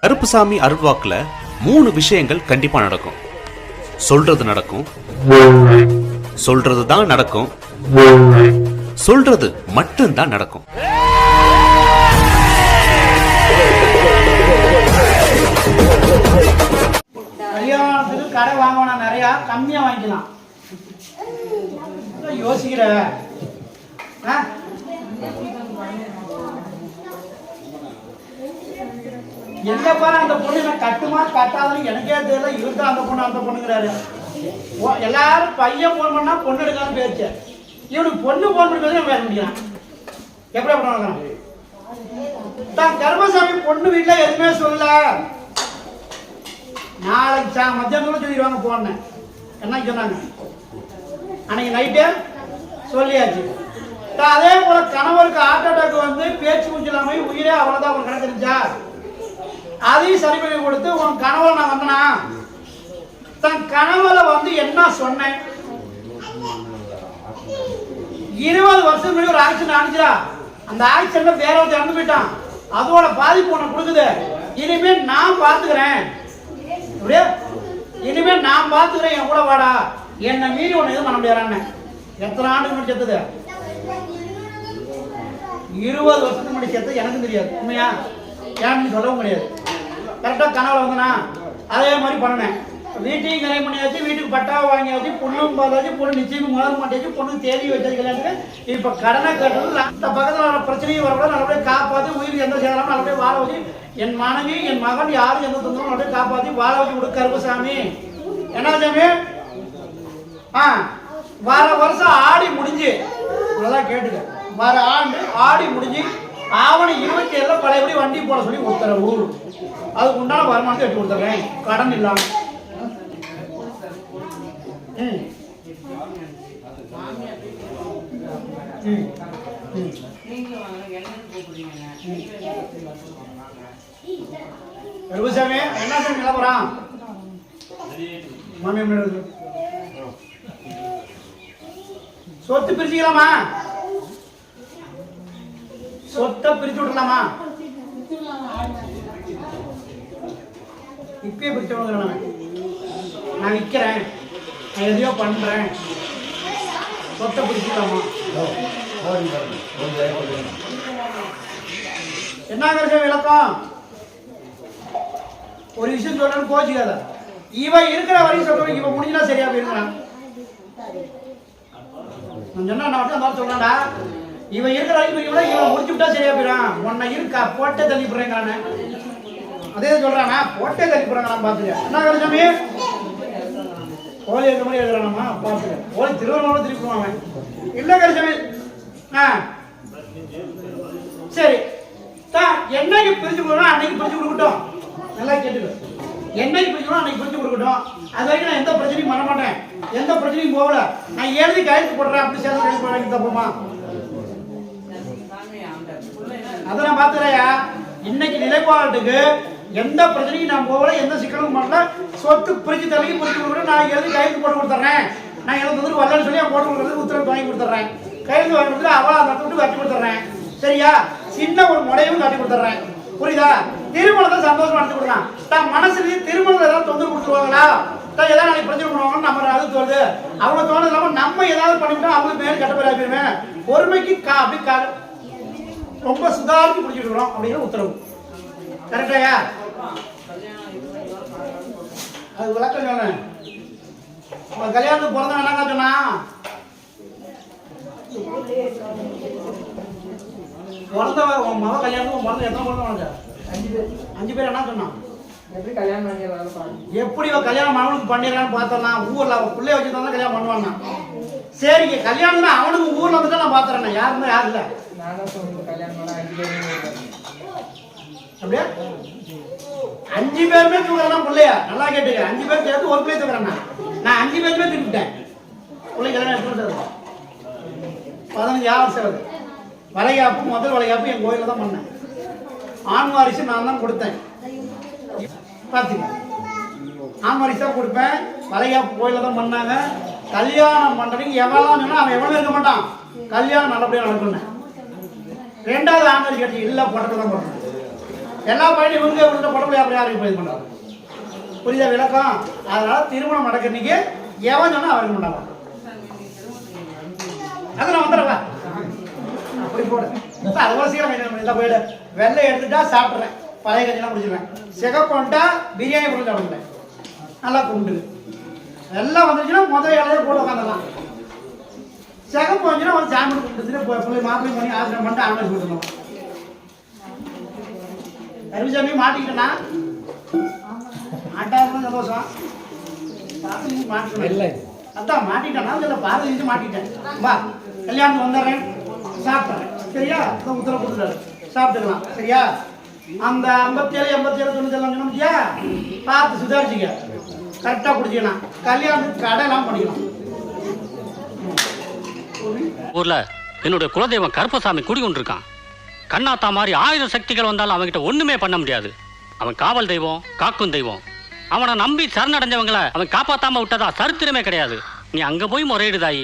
கருப்புசாமி அருள்வாக்குல 3 விஷயங்கள் கண்டிப்பா நடக்கும். சொல்றது நடக்கும், சொல்றது தான் நடக்கும், சொல்றது மட்டும்தான் நடக்கும். கல்யாணத்துக்கு கடை வாங்கணும், நிறையா கம்மியா வாங்கிக்கலாம். யோசிக்கிற என்னப்பா அந்த பொண்ணு நான் கட்டுமா கட்டாதுன்னு எனக்கே தெரியல. இருந்தா அந்த பொண்ணுங்கிறாரு. எல்லாரும் பையன் போன் பண்ணா பொண்ணு எடுக்கான்னு பேச்சு. இவனுக்கு பொண்ணு போன் பண்ணி பேச பேச முடியும். எப்படி பண்ணுவாங்க? தான் கருமசாமி பொண்ணு வீட்டுல எதுவுமே சொல்லல. நாளைக்கு மத்தியானம் சொல்லிடுவாங்க போன. என்ன சொன்னாங்க? அன்னைக்கு நைட்டு சொல்லியாச்சு. அதே போல கணவருக்கு ஹார்ட் அட்டாக் வந்து பேச்சு மூச்சில்லாம உயிரே அவ்வளவுதான் அவன் கிடந்துருச்சா. அதையும் சரி பண்ணி கொடுத்து உன் கணவரை நான் வந்தனா தன் கணவரை வந்து என்ன சொன்னேன். 20 வருஷம் முன்னாடி ஒரு ஆக்சிடென்ட் ஆனிச்சுடா. அந்த ஆக்சிடென்ட்ல வேற ஒருத்தர் இறந்து போயிட்டான். அதோட பாதிப்பு உனக்கு கொடுக்குது. இனிமே நான் பாத்துக்கிறேன். இனிமே நான் பாத்துக்கிறேன். என் கூட வாடா. என்னை மீறி ஒண்ணு எதுவும் பண்ண முடியாதான்னு. எத்தனை ஆண்டுக்கு முன்னாடி செத்துது? 20 வருஷத்துக்கு முன்னாடி செத்து எனக்கு தெரியாது. உண்மையா ஏன்னு சொல்லவும் முடியாது. கரெக்டாக கனவுல வந்தனா அதே மாதிரி பண்ணினேன். வீட்டையும் கல்யாணம் பண்ணியாச்சு, வீட்டுக்கு பட்டாவை வாங்கியாச்சு, பொண்ணும் பார்த்தாச்சு, பொண்ணு நிச்சயமும் முதல் மாட்டாச்சு, பொண்ணு தேதி வச்சாச்சு கல்யாணத்துக்கு. இப்போ கடனை கட்டுறது அந்த பக்கத்தில் வர பிரச்சனையும் வரக்கூடாது. நல்லபடியாக காப்பாற்றி உயிருக்கு எந்த சேராமல் நல்லபடியாக வாழ வச்சு என் மனைவி என் மகன் யாரும் எந்த தொந்தரவும் நல்லபடியாக காப்பாற்றி வாழ வச்சு கொடு கருப்பசாமி. என்ன சாமி? வர வருஷம் ஆடி முடிஞ்சு நல்லா கேட்டுக்க. வர ஆண்டு ஆடி முடிஞ்சு ஆவணி 27 பழையபடி வண்டி போட சொல்லி உத்தரவு. அதுக்கு உண்டான வருமானத்தை எடுத்து கொடுத்துறேன், கடன் இல்லாம. கருப்பசாமி என்ன சாமி நிலப்பறான்? மாமி சொத்து பிரிச்சுக்கலாமா? சொத்தை பிரிச்சு விடலாமா? இப்பயே பிரிச்சு விடுங்க. நான் விற்கிறேன், நான் எதையோ பண்றேன், சொத்தை பிரிச்சுக்கலாமா? என்ன கருத்து விளக்கம்? ஒரு விஷயம் சொல்றேன்னு கோச்சிக்காத. இவன் இருக்கிற வரையும் சொல்றேன். இவன் முடிஞ்சா சரியா போயிருக்கிறான். நான் சொன்னா நான் சொல்றேன்டா. இவன் இருக்கிற வரைக்கும் இவன் முடிச்சு விட்டா சரியா போயிடான். உன்னை இருக்கா போட்டே தள்ளி போடுறேங்கிறானே. அதே சொல்றானா போட்டே தள்ளி போடுறாங்க. பாத்துக்க. என்ன கருசாமி கோழி இருக்க மாதிரி எழுதுறானம்மா பாத்துக்க. கோழி திருவண்ணாமலை திருப்பி அவன் இல்ல கருசாமி. சரி என்னைக்கு பிரிச்சு கொடுக்கணும் அன்னைக்கு பிரிச்சு கொடுக்கட்டும். நல்லா கேட்டுக்க. என்னைக்கு பிரிச்சுக்கணும் அன்னைக்கு பிரிச்சு கொடுக்கட்டும். அது வரைக்கும் நான் எந்த பிரச்சனையும் பண்ண மாட்டேன், எந்த பிரச்சனையும் போகல. நான் எழுதி கையெழுத்து போடுறேன். அப்படி சேர்ந்து கையெழுத்து போடுறேன் தப்புமா? அதெல்லாம் பாத்துறையா. இன்னைக்கு நிலைப்பாட்டுக்கு எந்த பிரச்சனையும் நான் போகல, எந்த சிக்கலும் பண்ணல. சொத்து பிரிச்சு தலைக்கு பிரிச்சு கொடுக்குறேன். நான் எழுதி கையெழுத்து போட்டு கொடுத்துறேன். நான் எழுத்து வந்து வரலன்னு சொல்லி போட்டு கொடுக்குறது உத்தரவு வாங்கி கொடுத்துட்றேன். கையெழுத்து வாங்கி கொடுத்துட்டு அவளை அந்த விட்டு கட்டி கொடுத்துட்றேன். சரியா? சின்ன ஒரு முடையும் கட்டி கொடுத்துட்றேன். புரியுதா? திருமணத்தை சந்தோஷமா எடுத்து கொடுக்கலாம். தான் மனசுலயே திருமணத்தை ஏதாவது தொந்தரவு கொடுத்துருவாங்களா, தான் ஏதாவது நாளைக்கு பிரச்சனை பண்ணுவாங்கன்னு நம்ம அது தோணுது. அவங்க தோணுது இல்லாம நம்ம ஏதாவது பண்ணிவிட்டோம் அவங்களுக்கு மேலே கட்ட பேர் ஆகிடுவேன். பொறுமைக்கு அப்படி ரொம்ப சுதாரிச்சு பிடிச்சிட்டு இருக்கிறோம் அப்படிங்கிற உத்தரவு. கரெக்டாயா? அது விளக்கம் சொன்னேன். கல்யாணத்துக்கு பிறந்த என்னங்க சொன்னா பிறந்த உன் மக கல்யாணத்துக்கு பிறந்த எத்தனை பிறந்த 5 பேர் என்ன சொன்னான்? எப்படி கல்யாணம் அவனுக்கு பண்ணிடுறான்னு பார்த்தலாம். ஊர்ல அவன் பிள்ளைய வச்சுதான் கல்யாணம் பண்ணுவான்னா. சரிங்க கல்யாணம்னா அவனுக்கு ஊர்ல வந்துட்டு நான் பாத்துறேன். யாருமே யாரு இல்ல அப்படியா? 5 பேருமே தூக்குறேன் பிள்ளையா. நல்லா கேட்டுக்க. 5 பேர் சேர்த்து ஒரு பிள்ளை தூக்குறேன். நான் 5 பேருமே தூக்கிட்டேன். பிள்ளை கல்யாணம் எடுத்துட்டு 15 வருஷம் வருது. வளைகாப்பு முதல் வளைகாப்பு என் கோயில தான் பண்ணேன். ஆண் வாரிசு நான் தான் கொடுத்தேன். பாத்தீங்க, ஆண் வாரிசு தான் கொடுப்பேன். வளைகாப்பு கோயில தான் பண்ணாங்க. கல்யாணம் பண்றதுக்கு எவ்வளவு சொன்னா அவன் எவ்வளவு இருக்க மாட்டான். கல்யாணம் நல்லபடியா நடக்கணும். 2வது ஆண் வாரிசு கேட்டு இல்ல போட்டதான் போட்டேன். எல்லா பையனும் இவங்க இவங்க படப்பில் அப்படி யாரும் இது பண்ணுறாங்க. புரியுதா விளக்கம்? அதனால திருமணம் நடக்க இன்னைக்கு எவன் சொன்னா அவருக்கு பண்ணலாம். அது நான் வந்துடுறேன். அப்படி போடு. அவ்வளோ சீக்கிரம் என்ன போயிடு. வெள்ளை எடுத்துட்டா சாப்பிட்றேன், பழைய கஞ்சிலாம் குடிச்சிருவேன். சிகப்போன்ட்டா பிரியாணி போட்டு சாப்பிடுவேன், நல்லா கும்பிட்டு. எல்லாம் வந்துச்சுன்னா முதல் இலையே போட்டு உட்காந்துடலாம். சிகப்பு வந்துச்சுன்னா ஒரு சாமி கும்பிட்டு போய் மாத்திரை பண்ணி ஆசிரியம் பண்ணிட்டு ஆம்பளை போட்டுருந்தோம். கருவிசாமி மாட்டிக்கிட்டேன்னா மாட்டாருன்னு சந்தோஷம். மாட்டிக்கணும் அதான் மாட்டிட்டேன்னா இதில் பார்த்து மாட்டிட்டேன். வா கல்யாணத்துக்கு வந்துடுறேன், சாப்பிட்றேன். சரியா? உத்தரவு கொடுத்துட்டாரு, சாப்பிட்டுக்கலாம். சரியா? அந்த 57 87 97 சொன்னோம்யா, பார்த்து சுதாரிச்சிக்க, கரெக்டாக குடிச்சிக்கலாம். கல்யாணத்துக்கு கடையெல்லாம் பண்ணிக்கலாம். ஊர்ல என்னுடைய குலதெய்வம் கருப்பசாமி குடிக்கொண்டு இருக்கான். கண்ணாத்தா மாதிரி 1000 சக்திகள் வந்தாலும் அவன்கிட்ட ஒண்ணுமே பண்ண முடியாது. அவன் காவல் தெய்வம், காக்கும் தெய்வம். அவனை நம்பி சரணடைஞ்சவங்களை அவன் காப்பாத்தாம விட்டதா சரித்திரமே கிடையாது. நீ அங்க போய் முறையிடுதாயி.